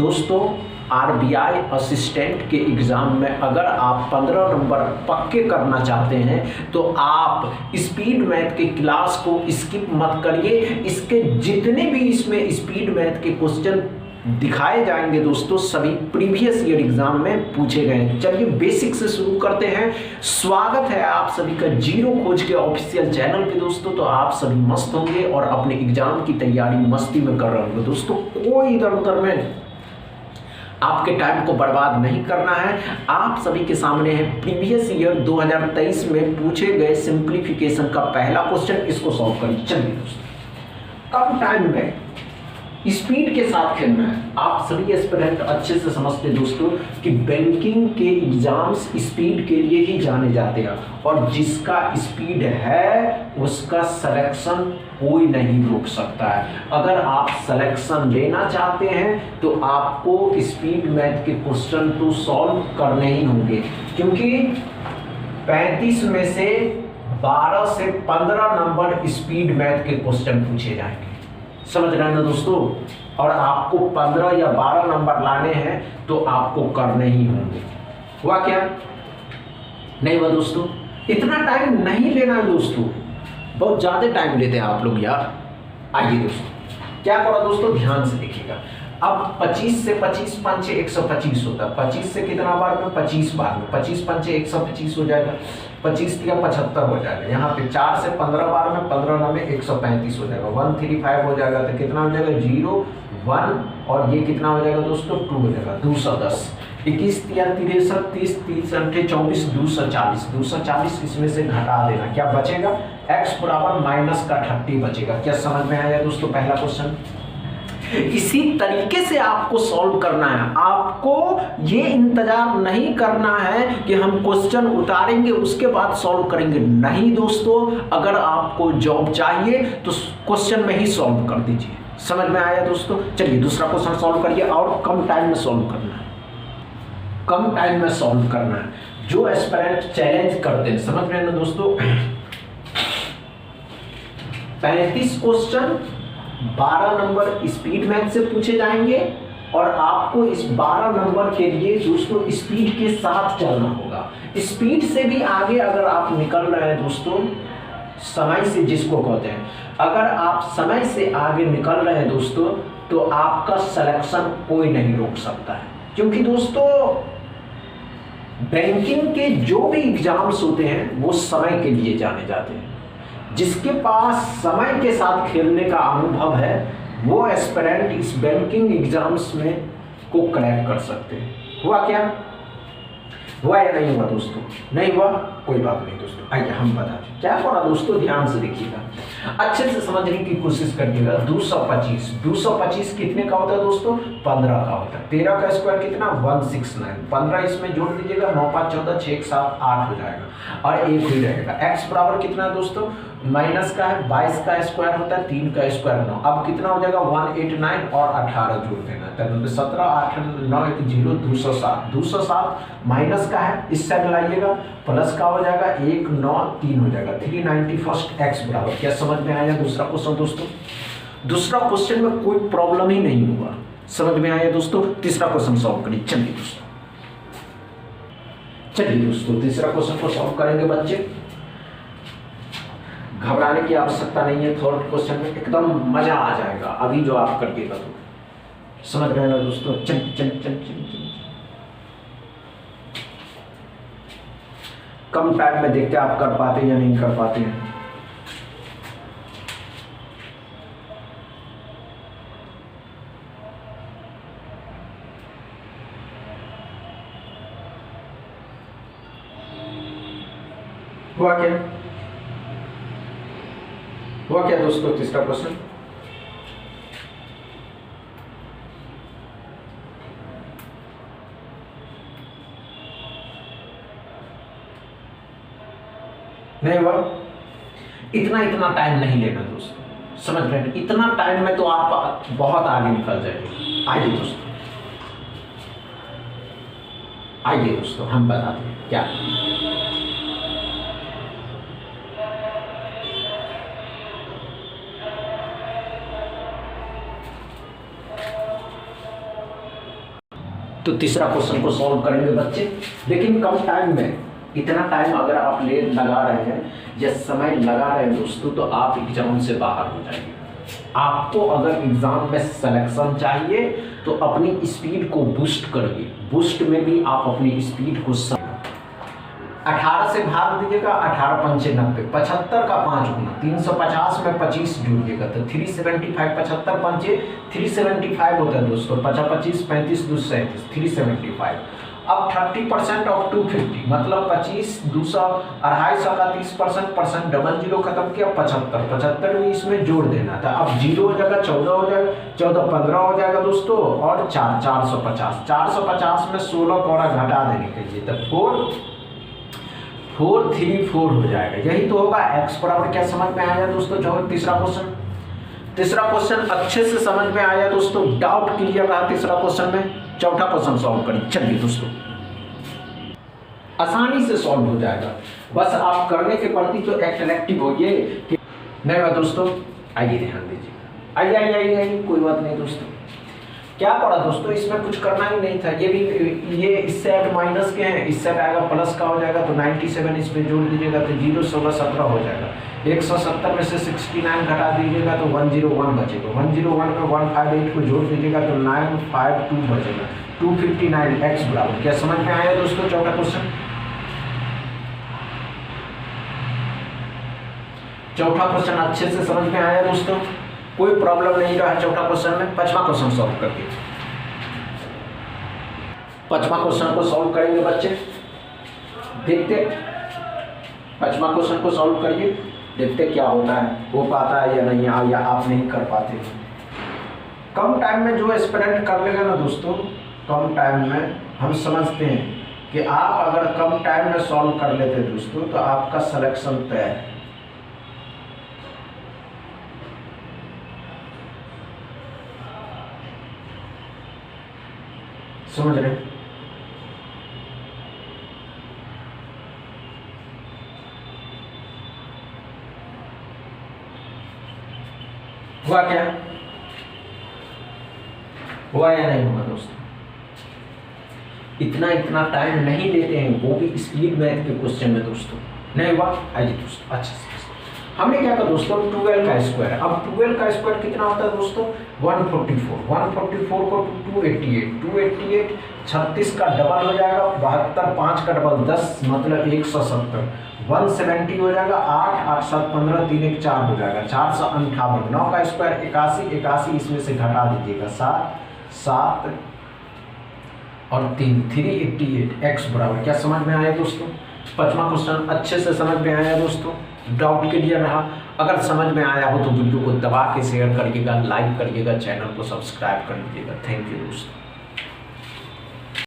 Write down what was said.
दोस्तों RBI assistant के exam में अगर आप 15 नंबर पक्के करना चाहते हैं तो आप स्पीड मैथ के क्लास को स्किप मत करिए। इसके जितने भी इसमें स्पीड मैथ के क्वेश्चन दिखाए जाएंगे दोस्तों सभी प्रीवियस ईयर एग्जाम में पूछे गए हैं। चलिए बेसिक से शुरू करते हैं। स्वागत है आप सभी का जीरो खोज के ऑफिशियल चैनल पे दोस्तों। तो आप सभी मस्त होंगे और अपने एग्जाम की तैयारी मस्ती में कर रहे होंगे दोस्तों। कोई इधर उधर में आपके टाइम को बर्बाद नहीं करना है। आप सभी के सामने है प्रीवियस ईयर 2023 में पूछे गए सिंप्लीफिकेशन का पहला क्वेश्चन। इसको सॉल्व करिए। चलिए दोस्तों कम टाइम में स्पीड के साथ खेलना है। आप सभी एस्पिरेंट अच्छे से समझते हैं दोस्तों कि बैंकिंग के एग्जाम्स स्पीड के लिए ही जाने जाते हैं और जिसका स्पीड है उसका सिलेक्शन कोई नहीं रोक सकता है। अगर आप सिलेक्शन लेना चाहते हैं तो आपको स्पीड मैथ के क्वेश्चन तो सॉल्व करने ही होंगे, क्योंकि 35 में से 12 से 15 नंबर स्पीड मैथ के क्वेश्चन पूछे जाएंगे। समझ रहे हैं ना दोस्तों। और आपको 15 या 12 नंबर लाने हैं तो आपको करने ही होंगे। हुआ क्या? नहीं हुआ दोस्तों। इतना टाइम नहीं लेना है दोस्तों, बहुत ज्यादा टाइम लेते हैं आप लोग यार। आइए दोस्तों क्या करो दोस्तों, ध्यान से देखिएगा। अब 25 से 25 पंचे 125 होता है। 25 से कितना बार में? 25 बार में। 25 पंचे 125 हो जाएगा। 25 या 75 हो जाएगा। यहाँ पे 4 से 15 बार में 15 में 135 हो जाएगा। 135 हो जाएगा तो कितना हो जाएगा? 0 1 और ये कितना हो जाएगा दोस्तों? 2 हो जाएगा। 210 21 या 63 30 30 24 240 240 इसमें से घटा देना। क्या बचेगा? x बराबर माइनस का 30 बचेगा। क्या समझ में आया दोस्तों पहला क्वेश्चन? इसी तरीके से आपको सॉल्व करना है। आपको ये इंतजार नहीं करना है कि हम क्वेश्चन उतारेंगे उसके बाद सॉल्व करेंगे। नहीं दोस्तों, अगर आपको जॉब चाहिए तो क्वेश्चन में ही सॉल्व कर दीजिए। समझ में आया दोस्तों? चलिए दूसरा क्वेश्चन सॉल्व करिए और कम टाइम में सॉल्व करना है। कम टाइम में सॉल्व करना है। जो एस्पिरेंट चैलेंज करते हैं, समझ रहे हैं ना दोस्तों, 35 क्वेश्चन 12 नंबर स्पीड मैथ से पूछे जाएंगे और आपको इस 12 नंबर के लिए दोस्तों स्पीड के साथ चलना होगा। स्पीड से भी आगे अगर आप निकल रहे हैं दोस्तों, समय से जिसको कहते हैं, अगर आप समय से आगे निकल रहे हैं दोस्तों तो आपका सिलेक्शन कोई नहीं रोक सकता है। क्योंकि दोस्तों बैंकिंग के जो भी एग्जाम्स होते हैं वो समय के लिए जाने जाते हैं। जिसके पास समय के साथ खेलने का अनुभव है वो एस्पिरेंट इस बैंकिंग एग्जाम्स में को क्रैक कर सकते हैं। हुआ क्या? हुआ या नहीं हुआ दोस्तों? नहीं हुआ, कोई बात नहीं दोस्तों। आइए हम बताते हैं क्या करा दोस्तों। ध्यान से देखिएगा, अच्छे से समझने की कोशिश करिएगा। 225 कितने का होता है दोस्तों? 15 का होता है। 13 का स्क्वायर कितना? 169। 15 इसमें जोड़ दीजिएगा, 9 5 14 6 1 7 8 हो जाएगा और 1 ही रहेगा। x बराबर कितना है दोस्तों? माइनस का है। 22 का स्क्वायर होता है 3 का स्क्वायर 9। अब कितना हो जाएगा? 189 और 18 जोड़ देना। 17 8 9 1 0 207। 207 माइनस का है, इस साइड लाइएगा, प्लस का हो जाएगा 1 9 3 हो जाएगा। 391 x बराबर। क्या समझ में आया दूसरा क्वेश्चन दोस्तों? दूसरा क्वेश्चन में कोई प्रॉब्लम ही नहीं हुआ। समझ में आया दोस्तों? तीसरा क्वेश्चन सॉल्व करिए। चलिए दोस्तों तीसरा क्वेश्चन को सॉल्व करेंगे बच्चे। घबराने की आवश्यकता नहीं है। थर्ड क्वेश्चन में एकदम मजा आ जाएगा अभी जो आप करिएगा तो। समझ रहे हैं ना दोस्तों? चल कम टाइम में देखते आप कर पाते या नहीं कर पाते हैं। हुआ क्या? हुआ क्या दोस्तों? तीसरा क्वेश्चन नहीं हुआ। इतना टाइम नहीं लेना दोस्तों। समझ रहे हैं? इतना टाइम में तो आप बहुत आगे निकल जाएंगे। आइए दोस्तों हम बताते हैं क्या। तो तीसरा क्वेश्चन को सॉल्व करेंगे बच्चे, लेकिन कम टाइम में। इतना टाइम अगर आप लगा रहे हैं या समय लगा रहे हैं दोस्तों, तो आप एग्जाम से बाहर हो जाएंगे। आपको अगर एग्जाम में सिलेक्शन चाहिए तो अपनी स्पीड को बूस्ट करिए। बूस्ट में भी आप अपनी स्पीड को 18 से भाग दीजिएगा, 18 पंचे 90, 75 का 5 गुना, 350 में 25 जोड़िएगा तो 375, 75 पंचे 375 होता है दोस्तों, 25 35 2 37, 375। अब 30% ऑफ 250 मतलब 25 200 250 का 30% डबल जीरो खत्म किया, 75 भी इसमें जोड़ देना था। अब 0 हो जाएगा, 14 हो जाएगा, 14 15 हो जाएगा दोस्तों, और 450 में 16 कोड़ा घटा देने के लिए तो 434 हो जाएगा। यही तो होगा। x बराबर क्या समझ में आया दोस्तों? जो तीसरा क्वेश्चन अच्छे से समझ में आया दोस्तों, डाउट क्लियर रहा तीसरा क्वेश्चन में। चौथा क्वेश्चन सॉल्व करिए। चलिए दोस्तों, आसानी से सॉल्व हो जाएगा, बस आप करने के प्रति तो एक्टिव होइए कि नहीं बात दोस्तों। आइए ध्यान दीजिए, आइए कोई बात नहीं दोस्तों। क्या पढ़ा दोस्तों? इसमें कुछ करना ही नहीं था। ये इस सेट माइनस के हैं, इस सेट आएगा प्लस का हो जाएगा तो 97 इसमें जोड़ दीजिएगा तो 0 16 17 हो जाएगा। 170 में से 69 घटा दीजिएगा तो 101 बचेगा। 101 में 158 को जोड़ दीजिएगा तो 952 बचेगा। 259 x बराबर क्या समझ में आया दोस्तों? चौथा क्वेश्चन अच्छे से समझ में आया दोस्तों, कोई प्रॉब्लम नहीं रहा चौथा क्वेश्चन में। पांचवा क्वेश्चन सॉल्व करके, पांचवा क्वेश्चन को सॉल्व करेंगे बच्चे। देखते पांचवा क्वेश्चन को सॉल्व करिए, देखते क्या होता है, हो पाता है या नहीं, या आप नहीं कर पाते। कम टाइम में जो एस्पिरेंट कर लेगा ना दोस्तों, कम टाइम में हम समझते हैं कि आप अगर कम टाइम में सॉल्व कर लेते दोस्तों तो आपका सिलेक्शन तय है। समझ रहे? हुआ क्या? हुआ या नहीं हुआ दोस्तों? इतना टाइम नहीं लेते हैं, वो भी स्पीड मैथ के क्वेश्चन में दोस्तों। नहीं हुआ? आइए दोस्तों, अच्छा से हमने क्या कहा दोस्तों, 12 का स्क्वायर। अब 12 का स्क्वायर कितना होता है दोस्तों? 144 को 288 36 का डबल हो जाएगा, 72 5 का डबल 10 मतलब 170, 170 हो जाएगा, 8 8 7 15 3 1 4 हो जाएगा, 458। 9 का स्क्वायर 81 इसमें से घटा दीजिएगा 7 और 3 388 x बराबर क्या समझ में आया दोस्तों? पांचवा क्वेश्चन अच्छे से समझ में आया दोस्तों, डाउट क्लियर रहा? अगर समझ में आया हो तो वीडियो को दबा के शेयर करिएगा, लाइक करिएगा, चैनल को सब्सक्राइब कर लीजिएगा। थैंक यू दोस्तों।